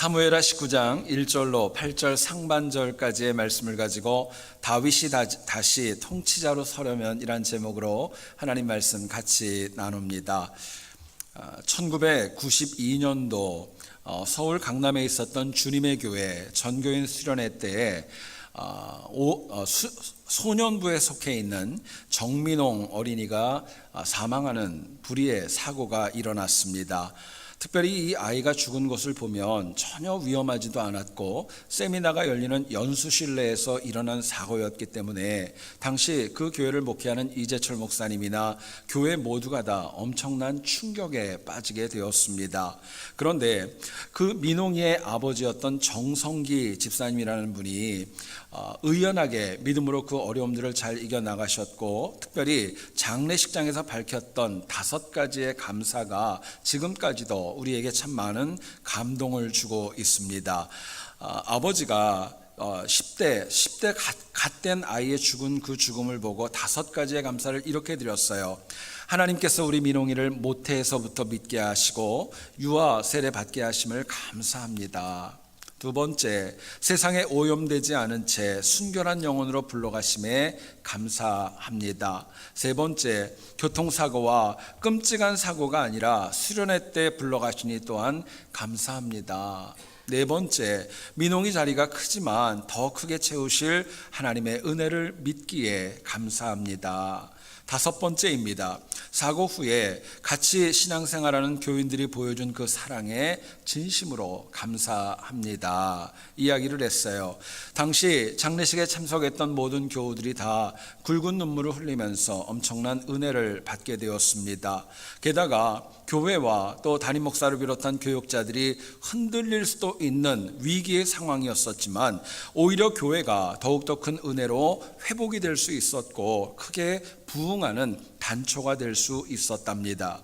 사무엘하 19장 1절로 8절 상반절까지의 말씀을 가지고 다윗이 다시 통치자로 서려면 이란 제목으로 하나님 말씀 같이 나눕니다. 1992년도 서울 강남에 있었던 주님의 교회 전교인 수련회 때에 소년부에 속해 있는 정민홍 어린이가 사망하는 불의의 사고가 일어났습니다. 특별히 이 아이가 죽은 것을 보면 전혀 위험하지도 않았고 세미나가 열리는 연수 실내에서 일어난 사고였기 때문에 당시 그 교회를 목회하는 이재철 목사님이나 교회 모두가 다 엄청난 충격에 빠지게 되었습니다. 그런데 그 민홍이의 아버지였던 정성기 집사님이라는 분이 의연하게 믿음으로 그 어려움들을 잘 이겨나가셨고, 특별히 장례식장에서 밝혔던 5가지의 감사가 지금까지도 우리에게 참 많은 감동을 주고 있습니다. 아버지가 10대 갓된 아이의 죽은 그 죽음을 보고 5가지의 감사를 이렇게 드렸어요. 하나님께서 우리 민홍이를 모태에서부터 믿게 하시고 유아 세례 받게 하심을 감사합니다. 2번째, 세상에 오염되지 않은 채 순결한 영혼으로 불러가심에 감사합니다. 3번째, 교통사고와 끔찍한 사고가 아니라 수련회 때 불러가시니 또한 감사합니다. 4번째, 민홍이 자리가 크지만 더 크게 채우실 하나님의 은혜를 믿기에 감사합니다. 5번째입니다. 사고 후에 같이 신앙생활하는 교인들이 보여준 그 사랑에 진심으로 감사합니다. 이야기를 했어요. 당시 장례식에 참석했던 모든 교우들이 다 굵은 눈물을 흘리면서 엄청난 은혜를 받게 되었습니다. 게다가 교회와 또 담임 목사를 비롯한 교육자들이 흔들릴 수도 있는 위기의 상황이었었지만 오히려 교회가 더욱더 큰 은혜로 회복이 될 수 있었고 크게 부흥하는 단초가 될 수 있었답니다.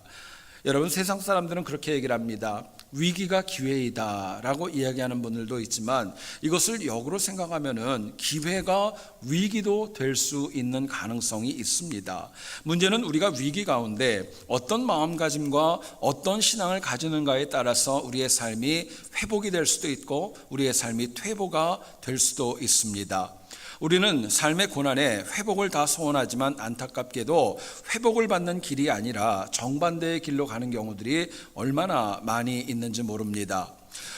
여러분, 세상 사람들은 그렇게 얘기를 합니다. 위기가 기회이다 라고 이야기하는 분들도 있지만 이것을 역으로 생각하면은 기회가 위기도 될 수 있는 가능성이 있습니다. 문제는 우리가 위기 가운데 어떤 마음가짐과 어떤 신앙을 가지는가에 따라서 우리의 삶이 회복이 될 수도 있고 우리의 삶이 퇴보가 될 수도 있습니다. 우리는 삶의 고난에 회복을 다 소원하지만 안타깝게도 회복을 받는 길이 아니라 정반대의 길로 가는 경우들이 얼마나 많이 있는지 모릅니다.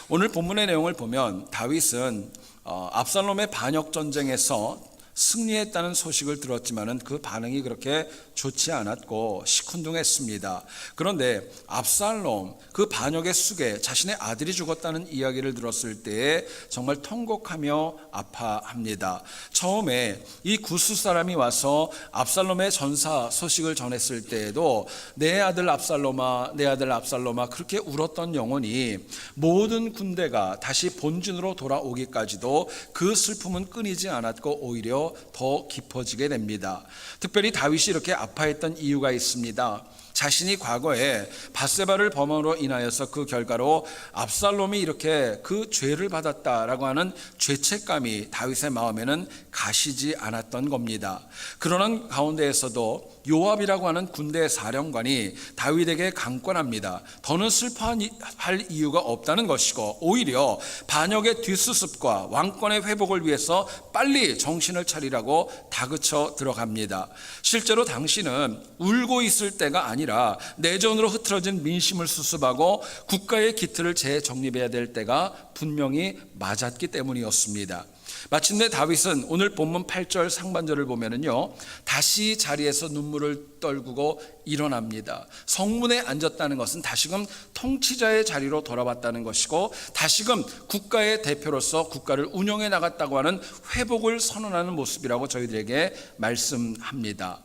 오늘 본문의 내용을 보면 다윗은 압살롬의 반역 전쟁에서 승리했다는 소식을 들었지만은 그 반응이 그렇게 좋지 않았고 시큰둥했습니다. 그런데 압살롬 그 반역의 숙에 자신의 아들이 죽었다는 이야기를 들었을 때에 정말 통곡하며 아파합니다. 처음에 이 구스 사람이 와서 압살롬의 전사 소식을 전했을 때에도 내 아들 압살롬아, 내 아들 압살롬아 그렇게 울었던 영혼이 모든 군대가 다시 본진으로 돌아오기까지도 그 슬픔은 끊이지 않았고 오히려 더 깊어지게 됩니다. 특별히 다윗이 이렇게 아파했던 이유가 있습니다. 자신이 과거에 밧세바를 범함으로 인하여서 그 결과로 압살롬이 이렇게 그 죄를 받았다라고 하는 죄책감이 다윗의 마음에는 가시지 않았던 겁니다. 그러는 가운데에서도 요압이라고 하는 군대 사령관이 다윗에게 강권합니다. 더는 슬퍼할 이유가 없다는 것이고 오히려 반역의 뒷수습과 왕권의 회복을 위해서 빨리 정신을 차리라고 다그쳐 들어갑니다. 실제로 당신은 울고 있을 때가 아니라 내전으로 흐트러진 민심을 수습하고 국가의 기틀을 재정립해야 될 때가 분명히 맞았기 때문이었습니다. 마침내 다윗은 오늘 본문 8절 상반절을 보면은요, 다시 자리에서 눈물을 떨구고 일어납니다. 성문에 앉았다는 것은 다시금 통치자의 자리로 돌아왔다는 것이고 다시금 국가의 대표로서 국가를 운영해 나갔다고 하는 회복을 선언하는 모습이라고 저희들에게 말씀합니다.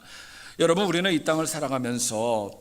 여러분, 우리는 이 땅을 살아가면서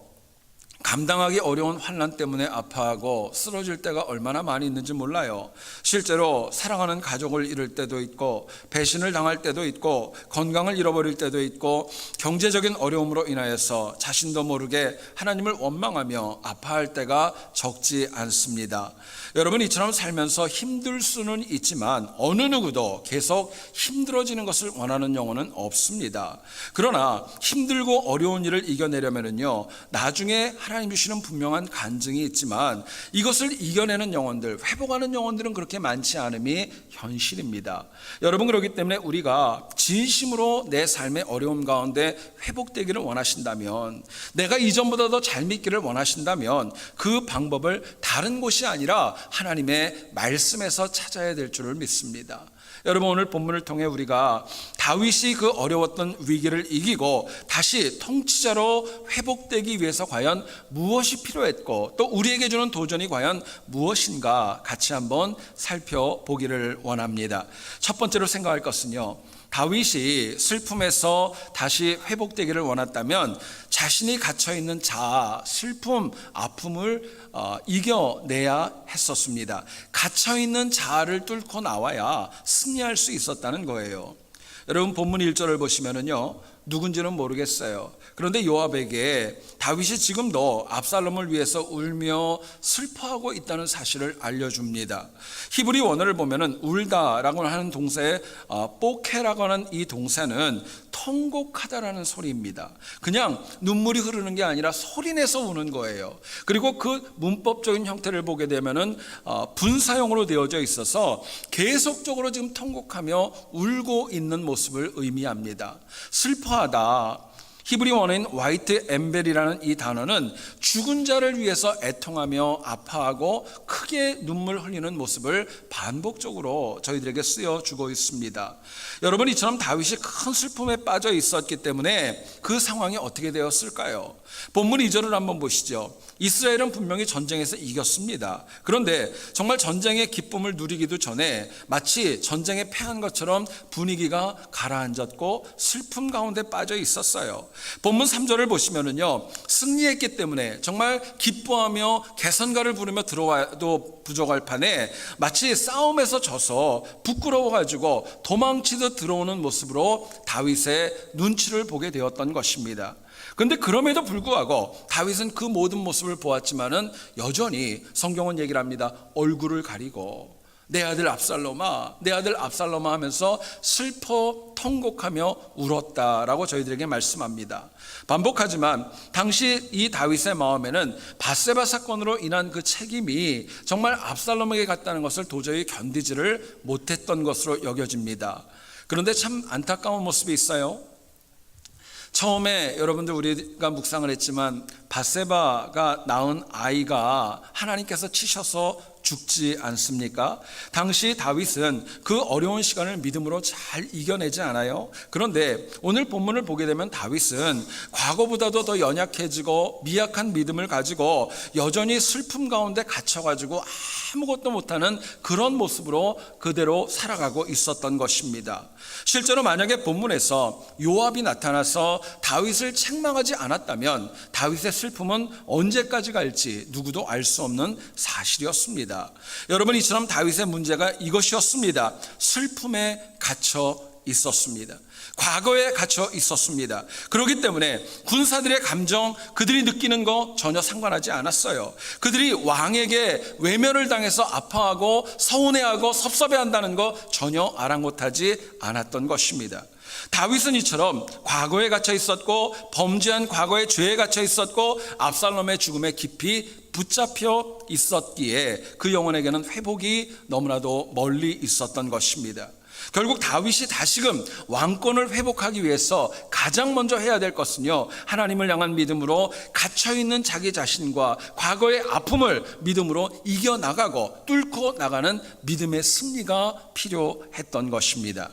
감당하기 어려운 환난 때문에 아파하고 쓰러질 때가 얼마나 많이 있는지 몰라요. 실제로 사랑하는 가족을 잃을 때도 있고 배신을 당할 때도 있고 건강을 잃어버릴 때도 있고 경제적인 어려움으로 인하여서 자신도 모르게 하나님을 원망하며 아파할 때가 적지 않습니다. 여러분, 이처럼 살면서 힘들 수는 있지만 어느 누구도 계속 힘들어지는 것을 원하는 영혼은 없습니다. 그러나 힘들고 어려운 일을 이겨내려면요, 나중에 하나님 하나님 주시는 분명한 간증이 있지만 이것을 이겨내는 영혼들, 회복하는 영혼들은 그렇게 많지 않음이 현실입니다. 여러분, 그렇기 때문에 우리가 진심으로 내 삶의 어려움 가운데 회복되기를 원하신다면, 내가 이전보다 더 잘 믿기를 원하신다면 그 방법을 다른 곳이 아니라 하나님의 말씀에서 찾아야 될 줄을 믿습니다. 여러분, 오늘 본문을 통해 우리가 다윗이 그 어려웠던 위기를 이기고 다시 통치자로 회복되기 위해서 과연 무엇이 필요했고, 또 우리에게 주는 도전이 과연 무엇인가 같이 한번 살펴보기를 원합니다. 첫 번째로 생각할 것은요, 다윗이 슬픔에서 다시 회복되기를 원했다면 자신이 갇혀있는 자아, 슬픔, 아픔을 이겨내야 했었습니다. 갇혀있는 자아를 뚫고 나와야 승리할 수 있었다는 거예요. 여러분, 본문 1절을 보시면은요, 누군지는 모르겠어요. 그런데 요압에게 다윗이 지금도 압살롬을 위해서 울며 슬퍼하고 있다는 사실을 알려줍니다. 히브리 원어를 보면은 울다라고 하는 동사의 뽀케라고 하는 이 동사는 통곡하다라는 소리입니다. 그냥 눈물이 흐르는 게 아니라 소리내서 우는 거예요. 그리고 그 문법적인 형태를 보게 되면은 분사형으로 되어져 있어서 계속적으로 지금 통곡하며 울고 있는 모습을 의미합니다. 슬퍼하다. 히브리 원어인 화이트 엠벨이라는 이 단어는 죽은 자를 위해서 애통하며 아파하고 크게 눈물 흘리는 모습을 반복적으로 저희들에게 쓰여주고 있습니다. 여러분, 이처럼 다윗이 큰 슬픔에 빠져 있었기 때문에 그 상황이 어떻게 되었을까요? 본문 2절을 한번 보시죠. 이스라엘은 분명히 전쟁에서 이겼습니다. 그런데 정말 전쟁의 기쁨을 누리기도 전에 마치 전쟁에 패한 것처럼 분위기가 가라앉았고 슬픔 가운데 빠져 있었어요. 본문 3절을 보시면은요, 승리했기 때문에 정말 기뻐하며 개선가를 부르며 들어와도 부족할 판에 마치 싸움에서 져서 부끄러워가지고 도망치듯 들어오는 모습으로 다윗의 눈치를 보게 되었던 것입니다. 그런데 그럼에도 불구하고 다윗은 그 모든 모습을 보았지만은 여전히 성경은 얘기를 합니다. 얼굴을 가리고 내 아들 압살롬아, 내 아들 압살롬아 하면서 슬퍼 통곡하며 울었다라고 저희들에게 말씀합니다. 반복하지만 당시 이 다윗의 마음에는 밧세바 사건으로 인한 그 책임이 정말 압살롬에게 갔다는 것을 도저히 견디지를 못했던 것으로 여겨집니다. 그런데 참 안타까운 모습이 있어요. 처음에 여러분들 우리가 묵상을 했지만 밧세바가 낳은 아이가 하나님께서 치셔서 죽지 않습니까? 당시 다윗은 그 어려운 시간을 믿음으로 잘 이겨내지 않아요? 그런데 오늘 본문을 보게 되면 다윗은 과거보다도 더 연약해지고 미약한 믿음을 가지고 여전히 슬픔 가운데 갇혀가지고 아무것도 못하는 그런 모습으로 그대로 살아가고 있었던 것입니다. 실제로 만약에 본문에서 요압이 나타나서 다윗을 책망하지 않았다면 다윗의 슬픔은 언제까지 갈지 누구도 알 수 없는 사실이었습니다. 여러분, 이처럼 다윗의 문제가 이것이었습니다. 슬픔에 갇혀 있었습니다. 과거에 갇혀 있었습니다. 그렇기 때문에 군사들의 감정, 그들이 느끼는 거 전혀 상관하지 않았어요. 그들이 왕에게 외면을 당해서 아파하고 서운해하고 섭섭해한다는 거 전혀 아랑곳하지 않았던 것입니다. 다윗은 이처럼 과거에 갇혀 있었고 범죄한 과거의 죄에 갇혀 있었고 압살롬의 죽음에 깊이 붙잡혀 있었기에 그 영혼에게는 회복이 너무나도 멀리 있었던 것입니다. 결국 다윗이 다시금 왕권을 회복하기 위해서 가장 먼저 해야 될 것은요, 하나님을 향한 믿음으로 갇혀있는 자기 자신과 과거의 아픔을 믿음으로 이겨나가고 뚫고 나가는 믿음의 승리가 필요했던 것입니다.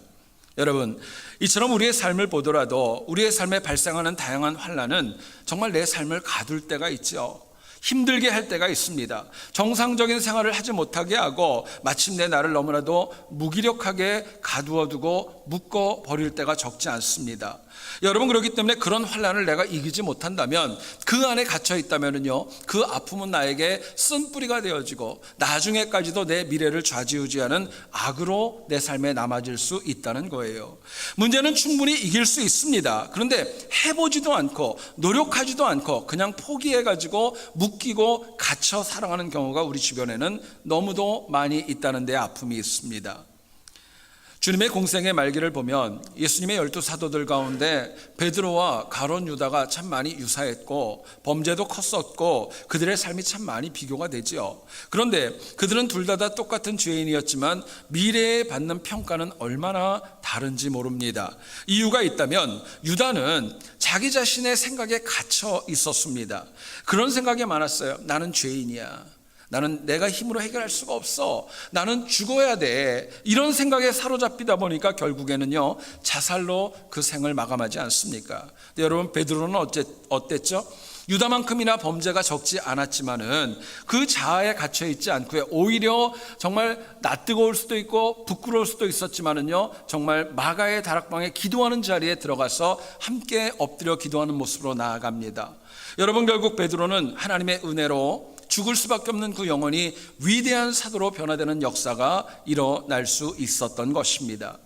여러분, 이처럼 우리의 삶을 보더라도 우리의 삶에 발생하는 다양한 환난은 정말 내 삶을 가둘 때가 있죠. 힘들게 할 때가 있습니다. 정상적인 생활을 하지 못하게 하고 마침내 나를 너무나도 무기력하게 가두어두고 묶어버릴 때가 적지 않습니다. 여러분, 그렇기 때문에 그런 환난을 내가 이기지 못한다면, 그 안에 갇혀 있다면요, 그 아픔은 나에게 쓴뿌리가 되어지고 나중에까지도 내 미래를 좌지우지하는 악으로 내 삶에 남아질 수 있다는 거예요. 문제는 충분히 이길 수 있습니다. 그런데 해보지도 않고 노력하지도 않고 그냥 포기해가지고 묶이고 갇혀 살아가는 경우가 우리 주변에는 너무도 많이 있다는 데 아픔이 있습니다. 주님의 공생의 말기를 보면 예수님의 12사도들 가운데 베드로와 가룟 유다가 참 많이 유사했고 범죄도 컸었고 그들의 삶이 참 많이 비교가 되지요. 그런데 그들은 둘 다 똑같은 죄인이었지만 미래에 받는 평가는 얼마나 다른지 모릅니다. 이유가 있다면 유다는 자기 자신의 생각에 갇혀 있었습니다. 그런 생각이 많았어요. 나는 죄인이야. 나는 내가 힘으로 해결할 수가 없어. 나는 죽어야 돼. 이런 생각에 사로잡히다 보니까 결국에는요 자살로 그 생을 마감하지 않습니까? 근데 여러분 베드로는 어땠죠? 유다만큼이나 범죄가 적지 않았지만은 그 자아에 갇혀 있지 않고요 오히려 정말 낯뜨거울 수도 있고 부끄러울 수도 있었지만은요 정말 마가의 다락방에 기도하는 자리에 들어가서 함께 엎드려 기도하는 모습으로 나아갑니다. 여러분 결국 베드로는 하나님의 은혜로 죽을 수밖에 없는 그 영혼이 위대한 사도로 변화되는 역사가 일어날 수 있었던 것입니다.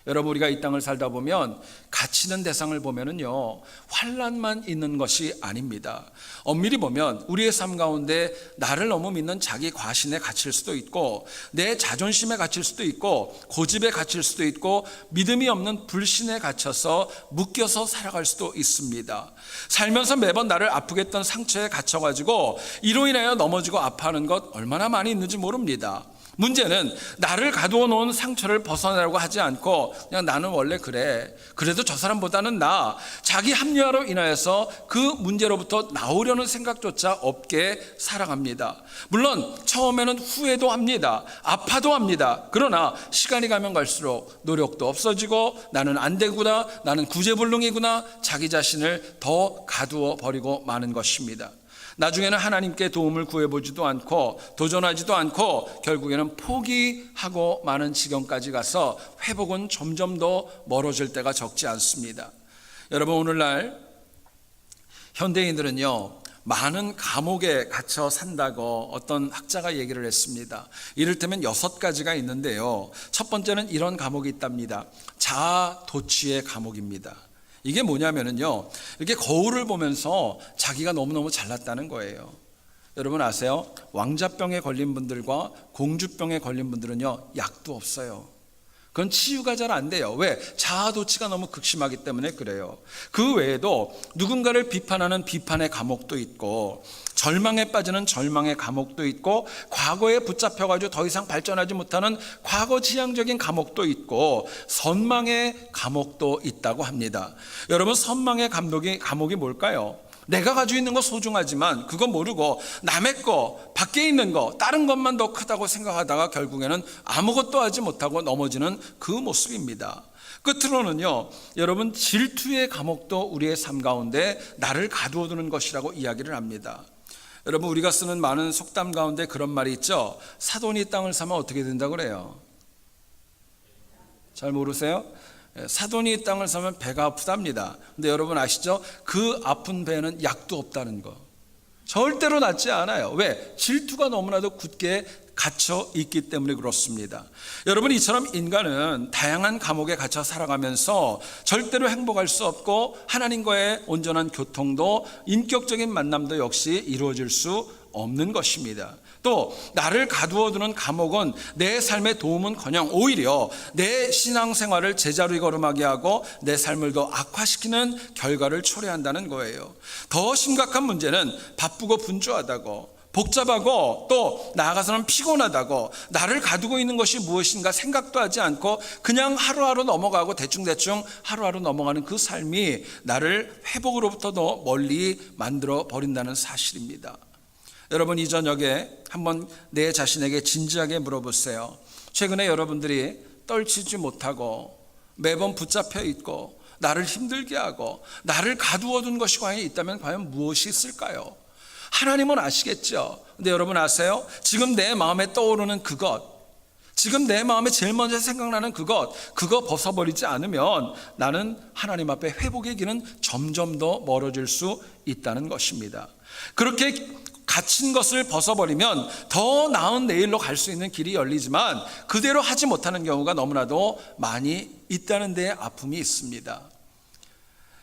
여러분 우리가 이 땅을 살다 보면 갇히는 대상을 보면은요 환난만 있는 것이 아닙니다. 엄밀히 보면 우리의 삶 가운데 나를 너무 믿는 자기 과신에 갇힐 수도 있고 내 자존심에 갇힐 수도 있고 고집에 갇힐 수도 있고 믿음이 없는 불신에 갇혀서 묶여서 살아갈 수도 있습니다. 살면서 매번 나를 아프게 했던 상처에 갇혀가지고 이로 인하여 넘어지고 아파하는 것 얼마나 많이 있는지 모릅니다. 문제는 나를 가두어 놓은 상처를 벗어나려고 하지 않고 그냥 나는 원래 그래. 그래도 저 사람보다는 나아. 자기 합리화로 인하여서 그 문제로부터 나오려는 생각조차 없게 살아갑니다. 물론 처음에는 후회도 합니다. 아파도 합니다. 그러나 시간이 가면 갈수록 노력도 없어지고 나는 안 되구나. 나는 구제불능이구나. 자기 자신을 더 가두어 버리고 마는 것입니다. 나중에는 하나님께 도움을 구해보지도 않고 도전하지도 않고 결국에는 포기하고 마는 지경까지 가서 회복은 점점 더 멀어질 때가 적지 않습니다. 여러분 오늘날 현대인들은요 많은 감옥에 갇혀 산다고 어떤 학자가 얘기를 했습니다. 이를테면 6가지가 있는데요 첫 번째는 이런 감옥이 있답니다. 자아 도취의 감옥입니다. 이게 뭐냐면요 이렇게 거울을 보면서 자기가 너무너무 잘났다는 거예요. 여러분 아세요? 왕자병에 걸린 분들과 공주병에 걸린 분들은요 약도 없어요. 그건 치유가 잘 안 돼요. 왜? 자아도취가 너무 극심하기 때문에 그래요. 그 외에도 누군가를 비판하는 비판의 감옥도 있고 절망에 빠지는 절망의 감옥도 있고 과거에 붙잡혀가지고 더 이상 발전하지 못하는 과거 지향적인 감옥도 있고 선망의 감옥도 있다고 합니다. 여러분 선망의 감옥이 뭘까요? 내가 가지고 있는 거 소중하지만 그거 모르고 남의 거, 밖에 있는 거, 다른 것만 더 크다고 생각하다가 결국에는 아무것도 하지 못하고 넘어지는 그 모습입니다. 끝으로는요 여러분 질투의 감옥도 우리의 삶 가운데 나를 가두어두는 것이라고 이야기를 합니다. 여러분 우리가 쓰는 많은 속담 가운데 그런 말이 있죠. 사돈이 땅을 사면 어떻게 된다고 그래요? 잘 모르세요? 사돈이 땅을 사면 배가 아프답니다. 근데 여러분 아시죠? 그 아픈 배는 약도 없다는 거. 절대로 낫지 않아요. 왜? 질투가 너무나도 굳게 갇혀 있기 때문에 그렇습니다. 여러분 이처럼 인간은 다양한 감옥에 갇혀 살아가면서 절대로 행복할 수 없고 하나님과의 온전한 교통도 인격적인 만남도 역시 이루어질 수 없는 것입니다. 또 나를 가두어두는 감옥은 내 삶의 도움은커녕 오히려 내 신앙생활을 제자리 걸음하게 하고 내 삶을 더 악화시키는 결과를 초래한다는 거예요. 더 심각한 문제는 바쁘고 분주하다고 복잡하고 또 나아가서는 피곤하다고 나를 가두고 있는 것이 무엇인가 생각도 하지 않고 그냥 하루하루 넘어가고 대충대충 하루하루 넘어가는 그 삶이 나를 회복으로부터 더 멀리 만들어 버린다는 사실입니다. 여러분 이 저녁에 한번 내 자신에게 진지하게 물어보세요. 최근에 여러분들이 떨치지 못하고 매번 붙잡혀 있고 나를 힘들게 하고 나를 가두어둔 것이 과연 있다면 과연 무엇이 있을까요? 하나님은 아시겠죠. 근데 여러분 아세요? 지금 내 마음에 떠오르는 그것, 지금 내 마음에 제일 먼저 생각나는 그거 벗어버리지 않으면 나는 하나님 앞에 회복의 길은 점점 더 멀어질 수 있다는 것입니다. 그렇게 갇힌 것을 벗어버리면 더 나은 내일로 갈 수 있는 길이 열리지만 그대로 하지 못하는 경우가 너무나도 많이 있다는 데 아픔이 있습니다.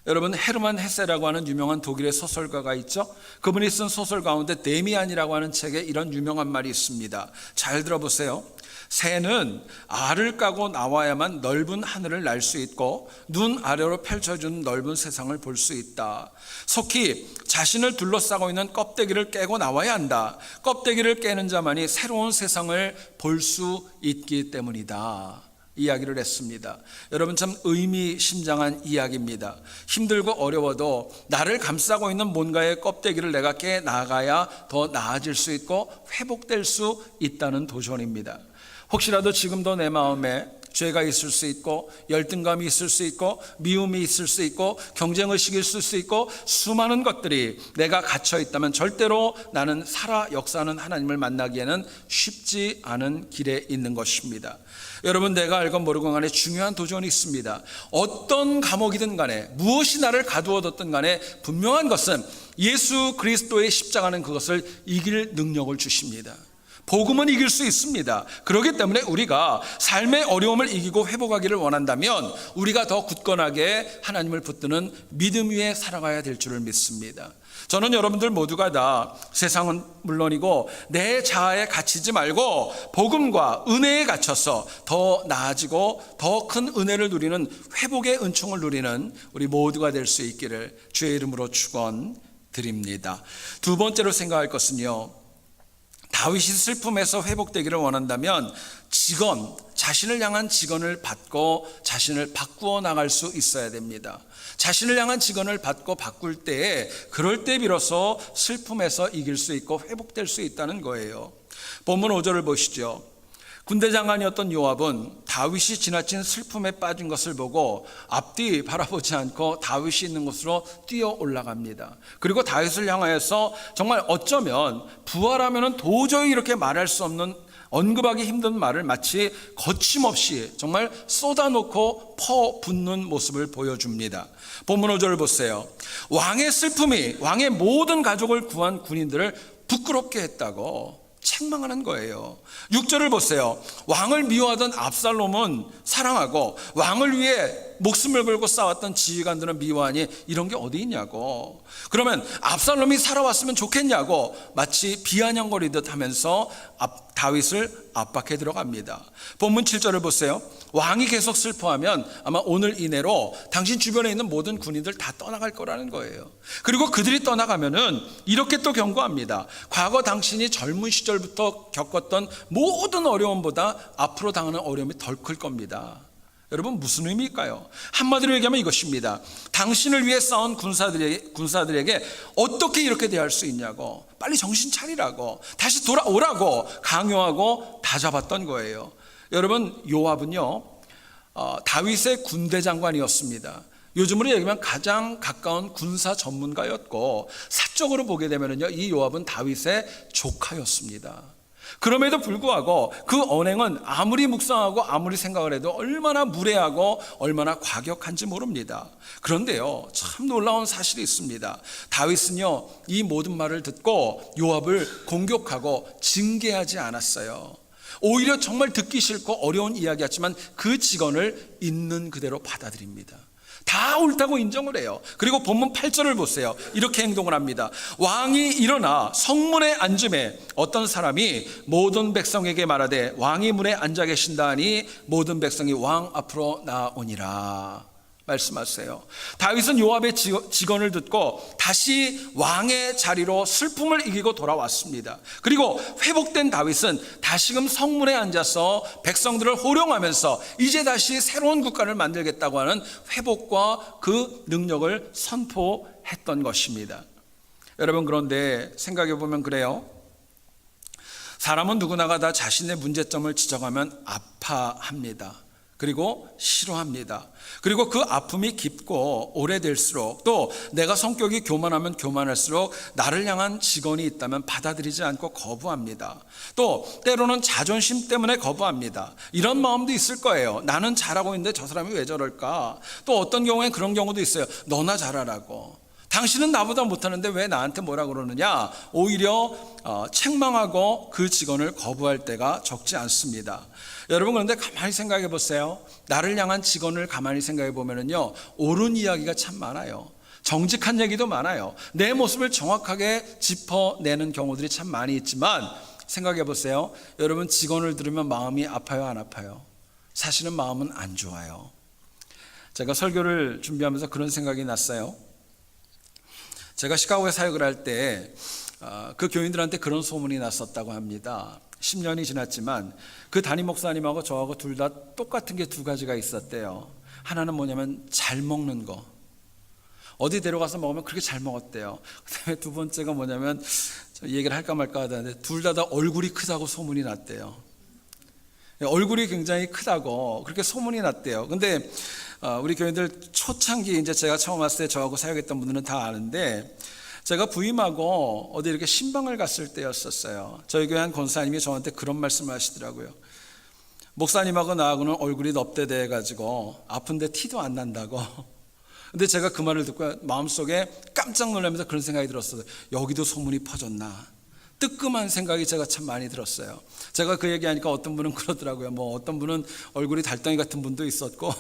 여러분, 헤르만 헤세라고 하는 유명한 독일의 소설가가 있죠. 그분이 쓴 소설 가운데 데미안이라고 하는 책에 이런 유명한 말이 있습니다. 잘 들어보세요. 새는 알을 까고 나와야만 넓은 하늘을 날 수 있고 눈 아래로 펼쳐준 넓은 세상을 볼 수 있다. 속히 자신을 둘러싸고 있는 껍데기를 깨고 나와야 한다. 껍데기를 깨는 자만이 새로운 세상을 볼 수 있기 때문이다. 이야기를 했습니다. 여러분, 참 의미심장한 이야기입니다. 힘들고 어려워도 나를 감싸고 있는 뭔가의 껍데기를 내가 깨 나가야 더 나아질 수 있고 회복될 수 있다는 도전입니다. 혹시라도 지금도 내 마음에 죄가 있을 수 있고 열등감이 있을 수 있고 미움이 있을 수 있고 경쟁의식이 있을 수 있고 수많은 것들이 내가 갇혀 있다면 절대로 나는 살아 역사하는 하나님을 만나기에는 쉽지 않은 길에 있는 것입니다. 여러분, 내가 알건 모르건 간에 중요한 도전이 있습니다. 어떤 감옥이든 간에 무엇이 나를 가두어뒀든 간에 분명한 것은 예수 그리스도의 십자가는 그것을 이길 능력을 주십니다. 복음은 이길 수 있습니다. 그렇기 때문에 우리가 삶의 어려움을 이기고 회복하기를 원한다면 우리가 더 굳건하게 하나님을 붙드는 믿음 위에 살아가야 될 줄을 믿습니다. 저는 여러분들 모두가 다 세상은 물론이고 내 자아에 갇히지 말고 복음과 은혜에 갇혀서 더 나아지고 더 큰 은혜를 누리는 회복의 은총을 누리는 우리 모두가 될 수 있기를 주의 이름으로 축원드립니다. 두 번째로 생각할 것은요, 다윗이 슬픔에서 회복되기를 원한다면 자신을 향한 직언을 받고 자신을 바꾸어 나갈 수 있어야 됩니다. 자신을 향한 직언을 받고 바꿀 때에 그럴 때 비로소 슬픔에서 이길 수 있고 회복될 수 있다는 거예요. 본문 5절을 보시죠. 군대 장관이었던 요압은 다윗이 지나친 슬픔에 빠진 것을 보고 앞뒤 바라보지 않고 다윗이 있는 곳으로 뛰어 올라갑니다. 그리고 다윗을 향하여서 정말 어쩌면 부하라면 도저히 이렇게 말할 수 없는 언급하기 힘든 말을 마치 거침없이 정말 쏟아놓고 퍼붓는 모습을 보여줍니다. 본문 5절을 보세요. 왕의 슬픔이 왕의 모든 가족을 구한 군인들을 부끄럽게 했다고 책망하는 거예요. 6절을 보세요. 왕을 미워하던 압살롬은 사랑하고 왕을 위해 목숨을 걸고 싸웠던 지휘관들은 미워하니 이런 게 어디 있냐고. 그러면 압살롬이 살아왔으면 좋겠냐고 마치 비아냥거리듯 하면서 다윗을 압박해 들어갑니다. 본문 7절을 보세요. 왕이 계속 슬퍼하면 아마 오늘 이내로 당신 주변에 있는 모든 군인들 다 떠나갈 거라는 거예요. 그리고 그들이 떠나가면은 이렇게 또 경고합니다. 과거 당신이 젊은 시절부터 겪었던 모든 어려움보다 앞으로 당하는 어려움이 덜 클 겁니다. 여러분, 무슨 의미일까요? 한마디로 얘기하면 이것입니다. 당신을 위해 싸운 군사들에게 어떻게 이렇게 대할 수 있냐고, 빨리 정신 차리라고, 다시 돌아오라고 강요하고 다잡았던 거예요. 여러분, 요압은요 다윗의 군대 장관이었습니다. 요즘으로 얘기하면 가장 가까운 군사 전문가였고 사적으로 보게 되면요 이 요압은 다윗의 조카였습니다. 그럼에도 불구하고 그 언행은 아무리 묵상하고 아무리 생각을 해도 얼마나 무례하고 얼마나 과격한지 모릅니다. 그런데요, 참 놀라운 사실이 있습니다. 다윗은요 이 모든 말을 듣고 요압을 공격하고 징계하지 않았어요. 오히려 정말 듣기 싫고 어려운 이야기였지만 그 직언을 있는 그대로 받아들입니다. 다 옳다고 인정을 해요. 그리고 본문 8절을 보세요. 이렇게 행동을 합니다. 왕이 일어나 성문에 앉음에 어떤 사람이 모든 백성에게 말하되 왕이 문에 앉아 계신다 하니 모든 백성이 왕 앞으로 나오니라 말씀하세요. 다윗은 요압의 직언을 듣고 다시 왕의 자리로 슬픔을 이기고 돌아왔습니다. 그리고 회복된 다윗은 다시금 성문에 앉아서 백성들을 호령하면서 이제 다시 새로운 국가를 만들겠다고 하는 회복과 그 능력을 선포했던 것입니다. 여러분, 그런데 생각해 보면 그래요. 사람은 누구나가 다 자신의 문제점을 지적하면 아파합니다. 그리고 싫어합니다. 그리고 그 아픔이 깊고 오래될수록 또 내가 성격이 교만하면 교만할수록 나를 향한 직언이 있다면 받아들이지 않고 거부합니다. 또 때로는 자존심 때문에 거부합니다. 이런 마음도 있을 거예요. 나는 잘하고 있는데 저 사람이 왜 저럴까? 또 어떤 경우엔 그런 경우도 있어요. 너나 잘하라고. 당신은 나보다 못하는데 왜 나한테 뭐라 그러느냐? 오히려 책망하고 그 직원을 거부할 때가 적지 않습니다. 여러분, 그런데 가만히 생각해 보세요. 나를 향한 직원을 가만히 생각해 보면은요, 옳은 이야기가 참 많아요. 정직한 얘기도 많아요. 내 모습을 정확하게 짚어내는 경우들이 참 많이 있지만, 생각해 보세요. 여러분, 직원을 들으면 마음이 아파요, 안 아파요? 사실은 마음은 안 좋아요. 제가 설교를 준비하면서 그런 생각이 났어요. 제가 시카고에 사역을 할 때 그 교인들한테 그런 소문이 났었다고 합니다. 10년이 지났지만 그 담임 목사님하고 저하고 둘 다 똑같은 게 두 가지가 있었대요. 하나는 뭐냐면 잘 먹는 거. 어디 데려가서 먹으면 그렇게 잘 먹었대요. 그다음에 두 번째가 뭐냐면, 저 얘기를 할까 말까 하다는데 둘 다 얼굴이 크다고 소문이 났대요. 얼굴이 굉장히 크다고 그렇게 소문이 났대요. 근데 우리 교인들 초창기 이제 제가 처음 왔을 때 저하고 사역했던 분들은 다 아는데, 제가 부임하고 어디 이렇게 신방을 갔을 때였었어요. 저희 교회 한 권사님이 저한테 그런 말씀을 하시더라고요. 목사님하고 나하고는 얼굴이 넙대대 가지고 아픈데 티도 안 난다고. 근데 제가 그 말을 듣고 마음속에 깜짝 놀라면서 그런 생각이 들었어요. 여기도 소문이 퍼졌나? 뜨끔한 생각이 제가 참 많이 들었어요. 제가 그 얘기하니까 어떤 분은 그러더라고요. 어떤 분은 얼굴이 달덩이 같은 분도 있었고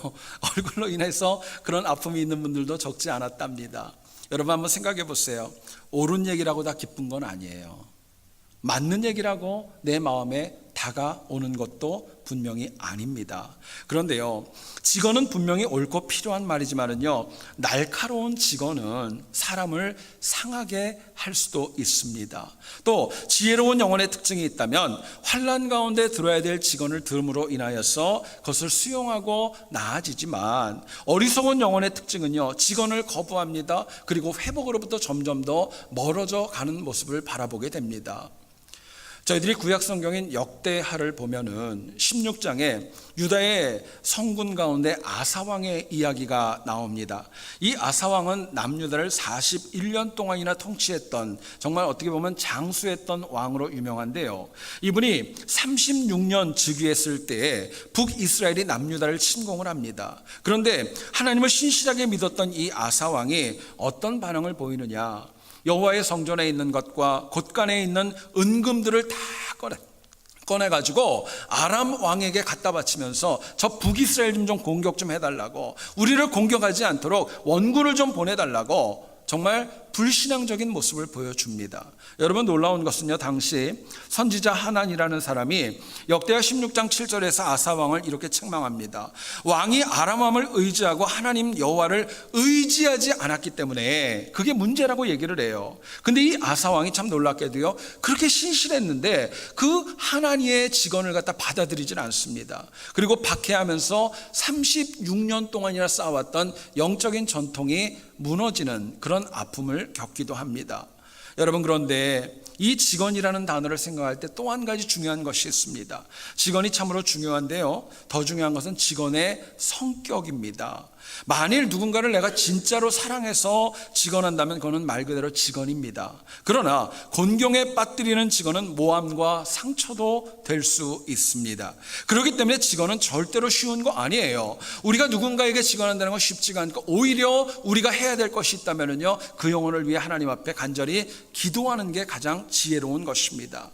얼굴로 인해서 그런 아픔이 있는 분들도 적지 않았답니다. 여러분, 한번 생각해 보세요. 옳은 얘기라고 다 기쁜 건 아니에요. 맞는 얘기라고 내 마음에 다가오는 것도 분명히 아닙니다. 그런데요, 직언은 분명히 옳고 필요한 말이지만은요, 날카로운 직언은 사람을 상하게 할 수도 있습니다. 또 지혜로운 영혼의 특징이 있다면 환난 가운데 들어야 될 직언을 들음으로 인하여서 그것을 수용하고 나아지지만, 어리석은 영혼의 특징은요, 직언을 거부합니다. 그리고 회복으로부터 점점 더 멀어져 가는 모습을 바라보게 됩니다. 저희들이 구약 성경인 역대하를 보면은 16장에 유다의 성군 가운데 아사왕의 이야기가 나옵니다. 이 아사왕은 남유다를 41년 동안이나 통치했던, 정말 어떻게 보면 장수했던 왕으로 유명한데요. 이분이 36년 즉위했을 때에 북이스라엘이 남유다를 침공을 합니다. 그런데 하나님을 신실하게 믿었던 이 아사왕이 어떤 반응을 보이느냐? 여호와의 성전에 있는 것과 곳간에 있는 은금들을 다 꺼내가지고 아람 왕에게 갖다 바치면서 저 북이스라엘 좀 공격 좀 해달라고, 우리를 공격하지 않도록 원군을 좀 보내달라고 정말 불신앙적인 모습을 보여줍니다. 여러분, 놀라운 것은요, 당시 선지자 하난이라는 사람이 역대하 16장 7절에서 아사왕을 이렇게 책망합니다. 왕이 아람 왕을 의지하고 하나님 여호와를 의지하지 않았기 때문에 그게 문제라고 얘기를 해요. 근데 이 아사왕이 참 놀랍게도요, 그렇게 신실했는데 그 하나님의 직언을 갖다 받아들이질 않습니다. 그리고 박해하면서 36년 동안이나 쌓아왔던 영적인 전통이 무너지는 그런 아픔을 겪기도 합니다. 여러분, 그런데 이 직언이라는 단어를 생각할 때 또 한 가지 중요한 것이 있습니다. 직언이 참으로 중요한데요, 더 중요한 것은 직언의 성격입니다. 만일 누군가를 내가 진짜로 사랑해서 직언한다면 그거는 말 그대로 직언입니다. 그러나 곤경에 빠뜨리는 직언은 모함과 상처도 될 수 있습니다. 그렇기 때문에 직언은 절대로 쉬운 거 아니에요. 우리가 누군가에게 직언한다는 건 쉽지가 않고, 오히려 우리가 해야 될 것이 있다면요, 그 영혼을 위해 하나님 앞에 간절히 기도하는 게 가장 지혜로운 것입니다.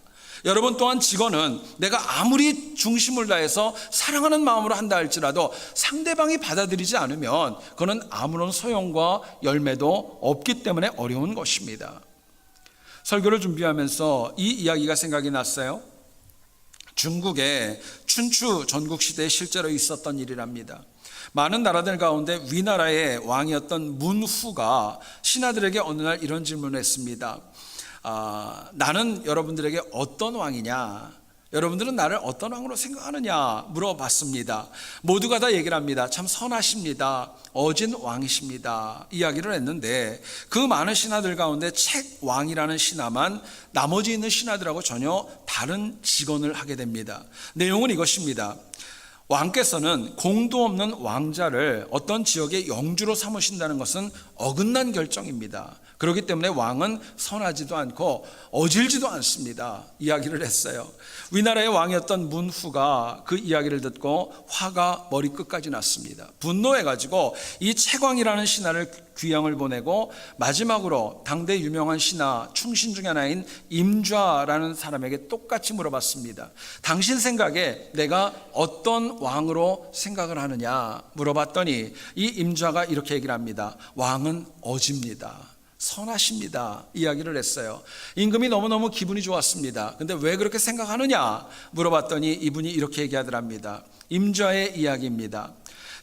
여러분, 또한 직언은 내가 아무리 중심을 다해서 사랑하는 마음으로 한다 할지라도 상대방이 받아들이지 않으면 그거는 아무런 소용과 열매도 없기 때문에 어려운 것입니다. 설교를 준비하면서 이 이야기가 생각이 났어요. 중국의 춘추 전국시대에 실제로 있었던 일이랍니다. 많은 나라들 가운데 위나라의 왕이었던 문후가 신하들에게 어느 날 이런 질문을 했습니다. 나는 여러분들에게 어떤 왕이냐? 여러분들은 나를 어떤 왕으로 생각하느냐? 물어봤습니다. 모두가 다 얘기를 합니다. 참 선하십니다. 어진 왕이십니다. 이야기를 했는데, 그 많은 신하들 가운데 책 왕이라는 신하만 나머지 있는 신하들하고 전혀 다른 직언을 하게 됩니다. 내용은 이것입니다. 왕께서는 공도 없는 왕자를 어떤 지역의 영주로 삼으신다는 것은 어긋난 결정입니다. 그렇기 때문에 왕은 선하지도 않고 어질지도 않습니다. 이야기를 했어요. 위나라의 왕이었던 문후가 그 이야기를 듣고 화가 머리끝까지 났습니다. 분노해가지고 이 채광이라는 신하를 귀양을 보내고 마지막으로 당대 유명한 신하 충신 중에 하나인 임좌라는 사람에게 똑같이 물어봤습니다. 당신 생각에 내가 어떤 왕으로 생각을 하느냐 물어봤더니 이 임좌가 이렇게 얘기를 합니다. 왕은 어집니다. 선하십니다. 이야기를 했어요. 임금이 너무너무 기분이 좋았습니다. 근데 왜 그렇게 생각하느냐 물어봤더니 이분이 이렇게 얘기하더랍니다. 임좌의 이야기입니다.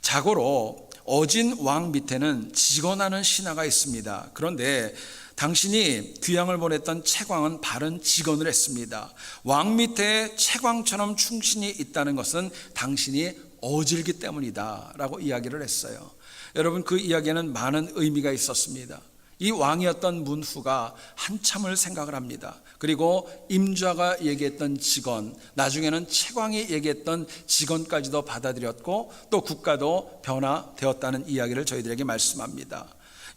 자고로 어진 왕 밑에는 직언하는 신하가 있습니다. 그런데 당신이 귀양을 보냈던 채광은 바른 직언을 했습니다. 왕 밑에 채광처럼 충신이 있다는 것은 당신이 어질기 때문이다 라고 이야기를 했어요. 여러분, 그 이야기에는 많은 의미가 있었습니다. 이 왕이었던 문후가 한참을 생각을 합니다. 그리고 임좌가 얘기했던 직언, 나중에는 채광이 얘기했던 직언까지도 받아들였고 또 국가도 변화되었다는 이야기를 저희들에게 말씀합니다.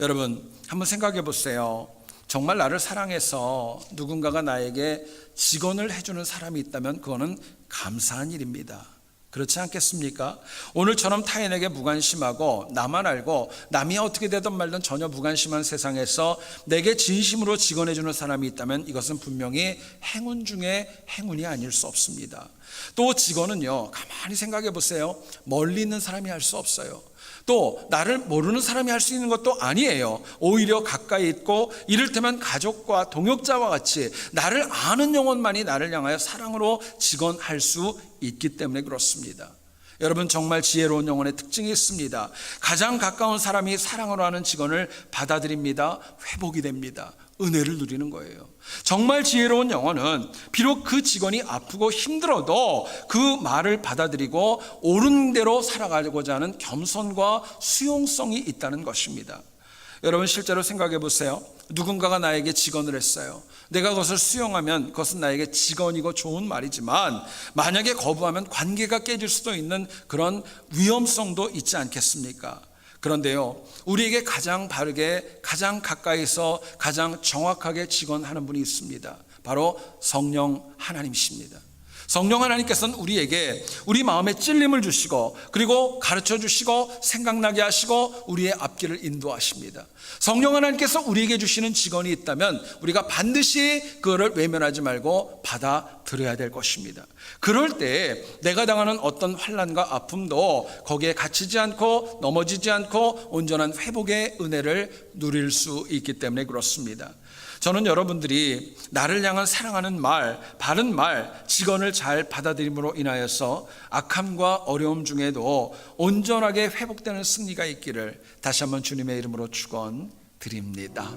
여러분, 한번 생각해 보세요. 정말 나를 사랑해서 누군가가 나에게 직언을 해주는 사람이 있다면 그거는 감사한 일입니다. 그렇지 않겠습니까? 오늘처럼 타인에게 무관심하고 나만 알고 남이 어떻게 되든 말든 전혀 무관심한 세상에서 내게 진심으로 직언해주는 사람이 있다면 이것은 분명히 행운 중에 행운이 아닐 수 없습니다. 또 직언은요, 가만히 생각해 보세요. 멀리 있는 사람이 할 수 없어요. 또 나를 모르는 사람이 할 수 있는 것도 아니에요. 오히려 가까이 있고 이를테면 가족과 동역자와 같이 나를 아는 영혼만이 나를 향하여 사랑으로 직언할 수 있기 때문에 그렇습니다. 여러분, 정말 지혜로운 영혼의 특징이 있습니다. 가장 가까운 사람이 사랑으로 하는 직언을 받아들입니다. 회복이 됩니다. 은혜를 누리는 거예요. 정말 지혜로운 영혼은 비록 그 직언이 아프고 힘들어도 그 말을 받아들이고 옳은 대로 살아가고자 하는 겸손과 수용성이 있다는 것입니다. 여러분, 실제로 생각해 보세요. 누군가가 나에게 직언을 했어요. 내가 그것을 수용하면 그것은 나에게 직언이고 좋은 말이지만 만약에 거부하면 관계가 깨질 수도 있는 그런 위험성도 있지 않겠습니까? 그런데요, 우리에게 가장 바르게, 가장 가까이서 가장 정확하게 직언하는 분이 있습니다. 바로 성령 하나님이십니다. 성령 하나님께서는 우리에게 우리 마음에 찔림을 주시고 그리고 가르쳐 주시고 생각나게 하시고 우리의 앞길을 인도하십니다. 성령 하나님께서 우리에게 주시는 직언이 있다면 우리가 반드시 그거를 외면하지 말고 받아들여야 될 것입니다. 그럴 때 내가 당하는 어떤 환난과 아픔도 거기에 갇히지 않고 넘어지지 않고 온전한 회복의 은혜를 누릴 수 있기 때문에 그렇습니다. 저는 여러분들이 나를 향한 사랑하는 말, 바른 말, 직언을 잘 받아들임으로 인하여서 악함과 어려움 중에도 온전하게 회복되는 승리가 있기를 다시 한번 주님의 이름으로 축원드립니다.